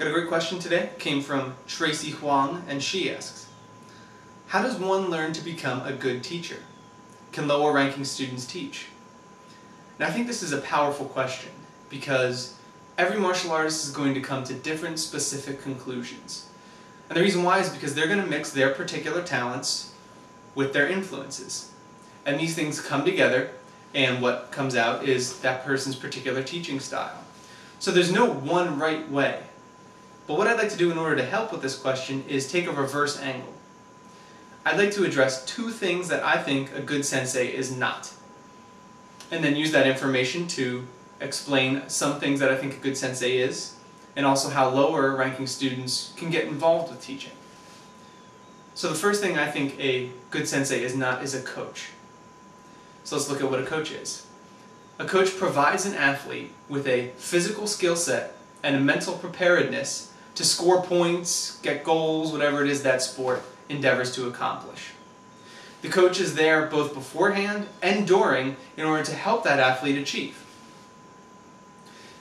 Got a great question today. Came from Tracy Huang, and she asks, how does one learn to become a good teacher? Can lower ranking students teach? Now I think this is a powerful question because every martial artist is going to come to different specific conclusions. And the reason why is because they're going to mix their particular talents with their influences. And these things come together, and what comes out is that person's particular teaching style. So there's no one right way. But what I'd like to do in order to help with this question is take a reverse angle. I'd like to address two things that I think a good sensei is not, and then use that information to explain some things that I think a good sensei is, and also how lower ranking students can get involved with teaching. So the first thing I think a good sensei is not is a coach. So let's look at what a coach is. A coach provides an athlete with a physical skill set and a mental preparedness to score points, get goals, whatever it is that sport endeavors to accomplish. The coach is there both beforehand and during in order to help that athlete achieve.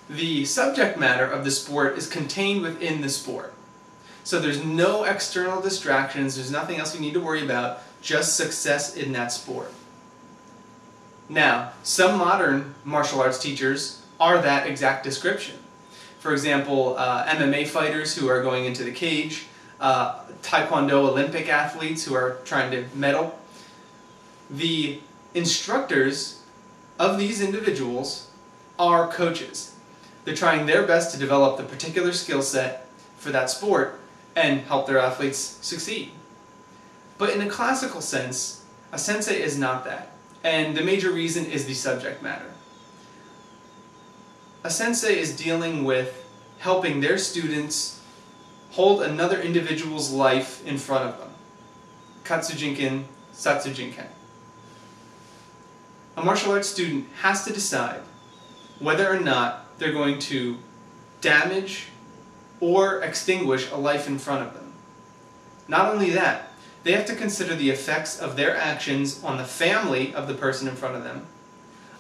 The subject matter of the sport is contained within the sport. So there's no external distractions, there's nothing else you need to worry about, just success in that sport. Now, some modern martial arts teachers are that exact description. For example, MMA fighters who are going into the cage, Taekwondo Olympic athletes who are trying to medal. The instructors of these individuals are coaches. They're trying their best to develop the particular skill set for that sport and help their athletes succeed. But in a classical sense, a sensei is not that. And the major reason is the subject matter. A sensei is dealing with helping their students hold another individual's life in front of them. Katsujinken, Satsujinken. A martial arts student has to decide whether or not they're going to damage or extinguish a life in front of them. Not only that, they have to consider the effects of their actions on the family of the person in front of them,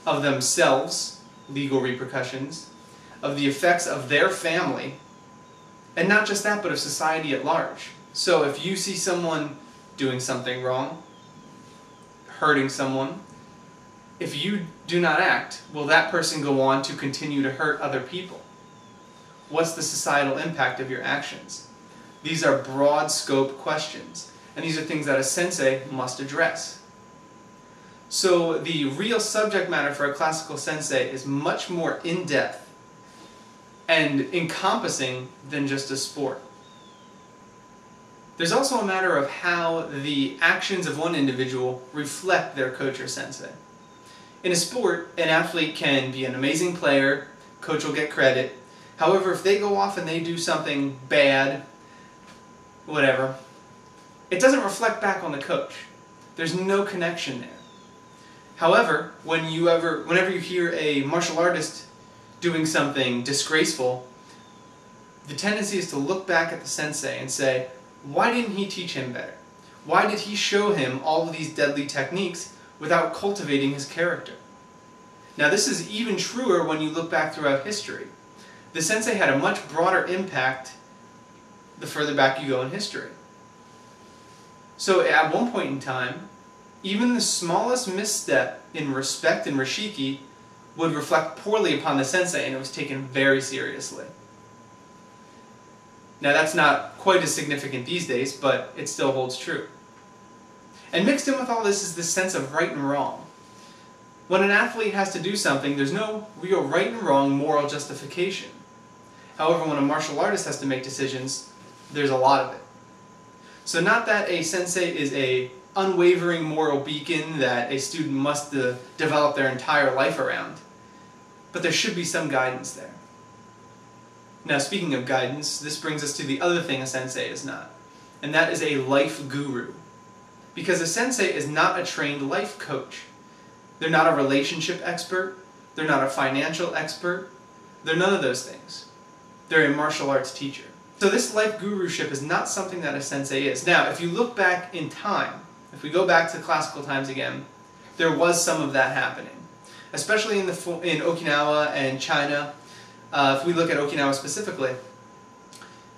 of themselves, legal repercussions, of the effects of their family, and not just that, but of society at large. So if you see someone doing something wrong, hurting someone, if you do not act, will that person go on to continue to hurt other people? What's the societal impact of your actions? These are broad scope questions, and these are things that a sensei must address. So the real subject matter for a classical sensei is much more in-depth and encompassing than just a sport. There's also a matter of how the actions of one individual reflect their coach or sensei. In a sport, an athlete can be an amazing player, coach will get credit. However, if they go off and they do something bad, whatever, it doesn't reflect back on the coach. There's no connection there. However, whenever you hear a martial artist doing something disgraceful, the tendency is to look back at the sensei and say, why didn't he teach him better? Why did he show him all of these deadly techniques without cultivating his character? Now this is even truer when you look back throughout history. The sensei had a much broader impact the further back you go in history. So at one point in time, even the smallest misstep in respect and rishiki would reflect poorly upon the sensei, and it was taken very seriously. Now that's not quite as significant these days, but it still holds true. And mixed in with all this is this sense of right and wrong. When an athlete has to do something, there's no real right and wrong moral justification. However, when a martial artist has to make decisions, there's a lot of it. So not that a sensei is a unwavering moral beacon that a student must develop their entire life around, but there should be some guidance there. Now speaking of guidance, this brings us to the other thing a sensei is not, and that is a life guru. Because a sensei is not a trained life coach. They're not a relationship expert, they're not a financial expert, they're none of those things. They're a martial arts teacher. So this life guruship is not something that a sensei is. Now, if you look back in time, if we go back to classical times again, there was some of that happening. Especially in Okinawa and China. If we look at Okinawa specifically,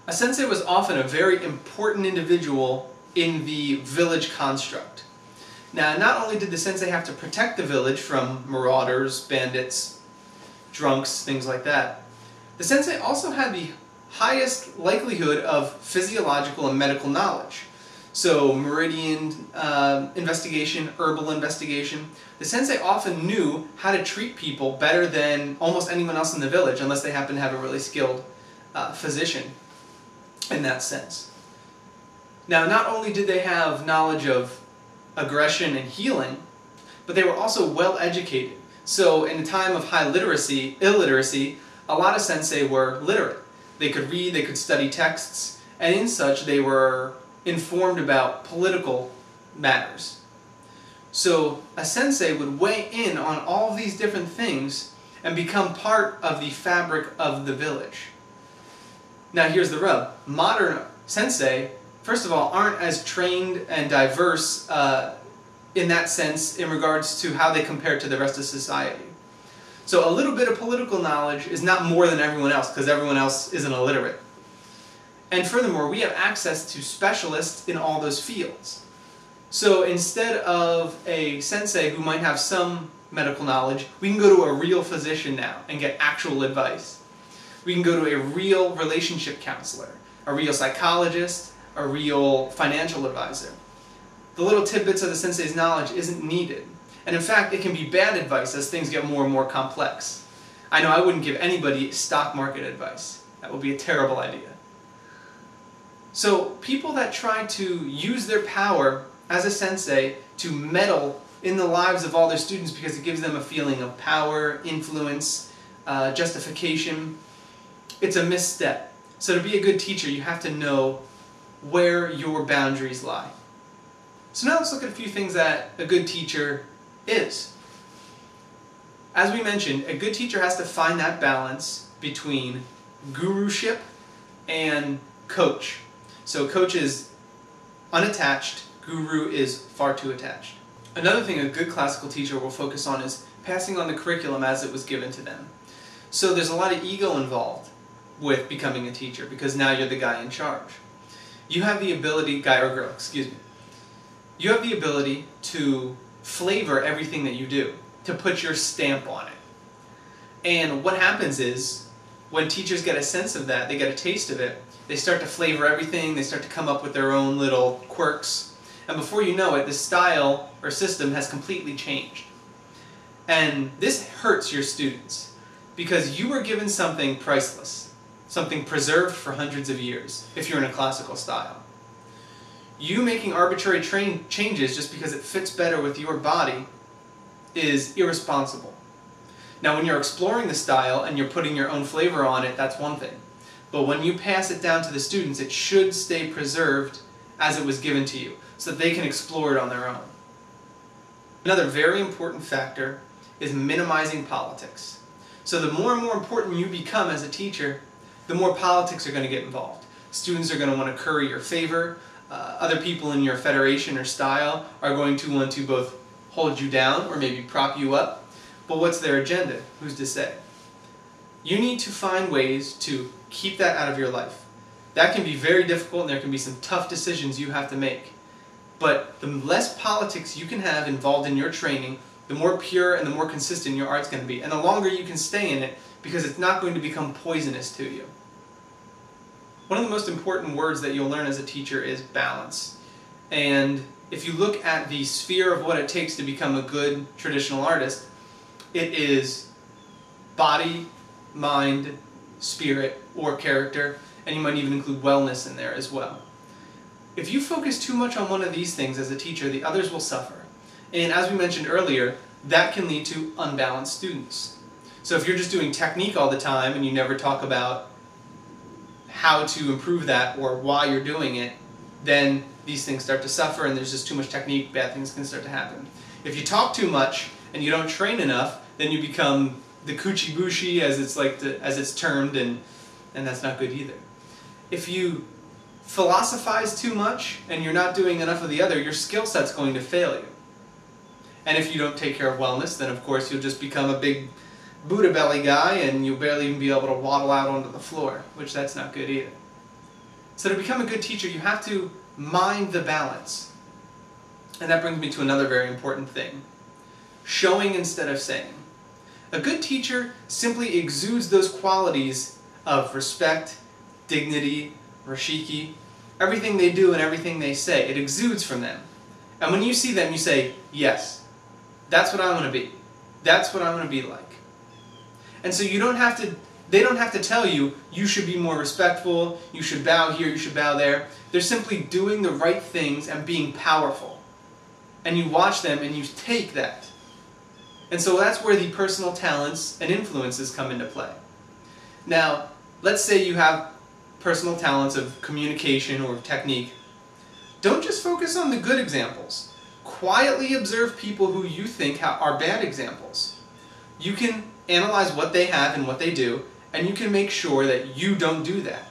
A sensei was often a very important individual in the village construct. Now, not only did the sensei have to protect the village from marauders, bandits, drunks, things like that, the sensei also had the highest likelihood of physiological and medical knowledge. So meridian investigation, herbal investigation. The sensei often knew how to treat people better than almost anyone else in the village, unless they happen to have a really skilled physician in that sense. Now, not only did they have knowledge of aggression and healing, but they were also well educated. So in a time of high illiteracy, a lot of sensei were literate. They could read, they could study texts, and in such they were informed about political matters. So a sensei would weigh in on all these different things and become part of the fabric of the village. Now here's the rub. Modern sensei, first of all, aren't as trained and diverse in that sense in regards to how they compare to the rest of society. So a little bit of political knowledge is not more than everyone else, because everyone else isn't illiterate. And furthermore, we have access to specialists in all those fields. So instead of a sensei who might have some medical knowledge, we can go to a real physician now and get actual advice. We can go to a real relationship counselor, a real psychologist, a real financial advisor. The little tidbits of the sensei's knowledge isn't needed. And in fact, it can be bad advice as things get more and more complex. I know I wouldn't give anybody stock market advice. That would be a terrible idea. So people that try to use their power as a sensei to meddle in the lives of all their students because it gives them a feeling of power, influence, justification, it's a misstep. So to be a good teacher, you have to know where your boundaries lie. So now let's look at a few things that a good teacher is. As we mentioned, a good teacher has to find that balance between guruship and coach. So coach is unattached, guru is far too attached. Another thing a good classical teacher will focus on is passing on the curriculum as it was given to them. So there's a lot of ego involved with becoming a teacher because now you're the guy in charge. You have the ability, guy or girl, excuse me. You have the ability to flavor everything that you do, to put your stamp on it. And what happens is, when teachers get a sense of that, they get a taste of it, they start to flavor everything, they start to come up with their own little quirks, and before you know it, the style or system has completely changed. And this hurts your students, because you were given something priceless, something preserved for hundreds of years, if you're in a classical style. You making arbitrary changes just because it fits better with your body is irresponsible. Now when you're exploring the style and you're putting your own flavor on it, that's one thing. But when you pass it down to the students, it should stay preserved as it was given to you, so that they can explore it on their own. Another very important factor is minimizing politics. So the more and more important you become as a teacher, the more politics are going to get involved. Students are going to want to curry your favor. Other people in your federation or style are going to want to both hold you down or maybe prop you up. But what's their agenda? Who's to say? You need to find ways to keep that out of your life. That can be very difficult and there can be some tough decisions you have to make. But the less politics you can have involved in your training, the more pure and the more consistent your art's going to be. And the longer you can stay in it, because it's not going to become poisonous to you. One of the most important words that you'll learn as a teacher is balance. And if you look at the sphere of what it takes to become a good traditional artist, it is body, mind, spirit, or character, and you might even include wellness in there as well. If you focus too much on one of these things as a teacher, the others will suffer. And as we mentioned earlier, that can lead to unbalanced students. So if you're just doing technique all the time and you never talk about how to improve that or why you're doing it, then these things start to suffer and there's just too much technique, bad things can start to happen. If you talk too much and you don't train enough, then you become the kuchibushi as it's termed, and that's not good either. If you philosophize too much and you're not doing enough of the other, your skill set's going to fail you. And if you don't take care of wellness, then of course you'll just become a big Buddha belly guy and you'll barely even be able to waddle out onto the floor, which that's not good either. So to become a good teacher, you have to mind the balance. And that brings me to another very important thing. Showing instead of saying. A good teacher simply exudes those qualities of respect, dignity, rashiki, everything they do and everything they say. It exudes from them. And when you see them, you say, yes, that's what I want to be. That's what I want to be like. And so they don't have to tell you, you should be more respectful, you should bow here, you should bow there. They're simply doing the right things and being powerful. And you watch them and you take that. And so that's where the personal talents and influences come into play. Now, let's say you have personal talents of communication or technique. Don't just focus on the good examples. Quietly observe people who you think are bad examples. You can analyze what they have and what they do, and you can make sure that you don't do that.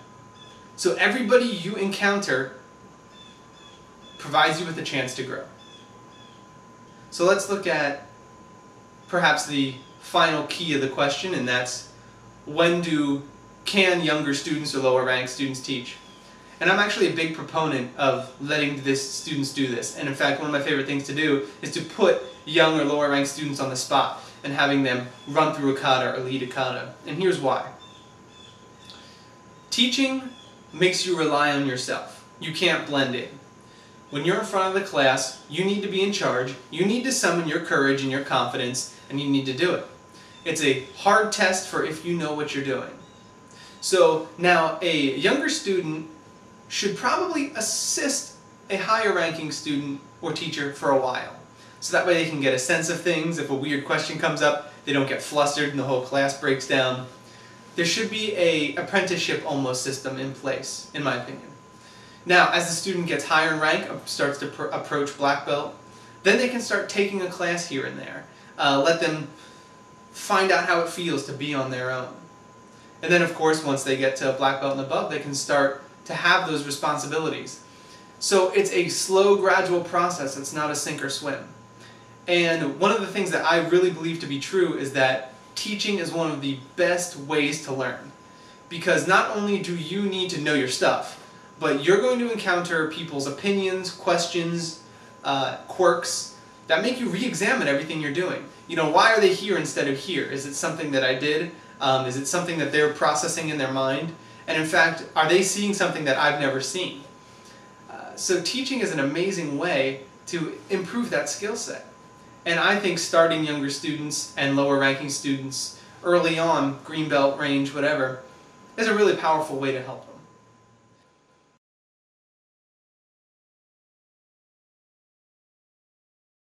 So everybody you encounter provides you with a chance to grow. So let's look at perhaps the final key of the question, and that's can younger students or lower ranked students teach? And I'm actually a big proponent of letting students do this. And in fact, one of my favorite things to do is to put young or lower ranked students on the spot and having them run through a kata or lead a kata. And here's why. Teaching makes you rely on yourself. You can't blend in. When you're in front of the class, you need to be in charge, you need to summon your courage and your confidence, and you need to do it. It's a hard test for if you know what you're doing. So now a younger student should probably assist a higher ranking student or teacher for a while. So that way they can get a sense of things. If a weird question comes up, they don't get flustered and the whole class breaks down. There should be an apprenticeship almost system in place, in my opinion. Now, as the student gets higher in rank, starts to approach black belt, then they can start taking a class here and there. Let them find out how it feels to be on their own. And then, of course, once they get to black belt and above, they can start to have those responsibilities. So it's a slow, gradual process. It's not a sink or swim. And one of the things that I really believe to be true is that teaching is one of the best ways to learn. Because not only do you need to know your stuff, but you're going to encounter people's opinions, questions, quirks that make you re-examine everything you're doing. You know, why are they here instead of here? Is it something that I did? Is it something that they're processing in their mind? And in fact, are they seeing something that I've never seen? So teaching is an amazing way to improve that skill set. And I think starting younger students and lower ranking students early on, green belt range, whatever, is a really powerful way to help them.